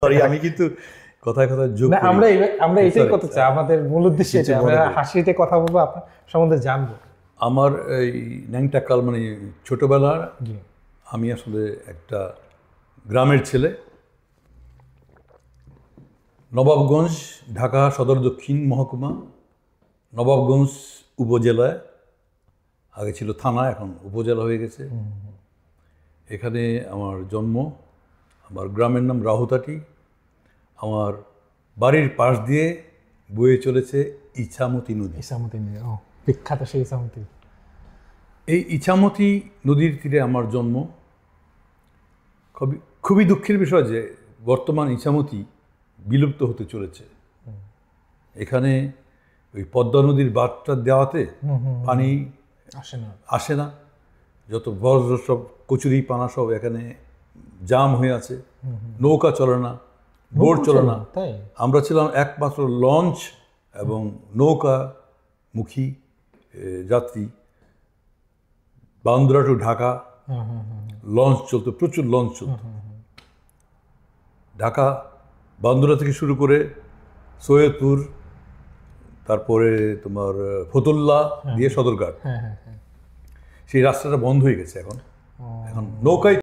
Sorry আমি কিন্তু কথায় কথায় যোগ না, আমরা এটাই করতে চাই, আমাদের মূল উদ্দেশ্য এটা, আমরা হাসিতে কথা বলবো, আপনার সম্বন্ধে জানবো। আমার এই ন্যাংটা কাল মানে ছোটবেলার আমি আসলে একটা গ্রামের ছেলে, নবাবগঞ্জ, ঢাকা সদর দক্ষিণ মহকুমা, নবাবগঞ্জ উপজেলায়, আগে ছিল থানা, এখন উপজেলা হয়ে গেছে। এখানে আমার জন্ম। আমার গ্রামের নাম রাহুতাটি। আমার বাড়ির পাশ দিয়ে বয়ে চলেছে ইছামতি নদী। ইছামতি নদী, বিখ্যাত সেই ইছামতি। এই ইছামতি নদীর তীরে আমার জন্ম। খুবই দুঃখের বিষয় যে বর্তমান ইছামতি বিলুপ্ত হতে চলেছে। এখানে ওই পদ্মা নদীর বাঁধটা দেওয়াতে পানি আসে না, যত বজ্র সব কচুরি পানা সব এখানে জাম হয়ে আছে, নৌকা চলে না, বোট চলে না। আমরা ছিলাম একমাত্র লঞ্চ এবং নৌকামুখী যাত্রী। বান্দরা টু ঢাকা লঞ্চ চলতো, প্রচুর লঞ্চ চলত। ঢাকা বান্দরা থেকে শুরু করে সৈয়দপুর, তারপরে তোমার ফতুল্লা দিয়ে সদরঘাট, সেই রাস্তাটা বন্ধ হয়ে গেছে। এখন নৌকায়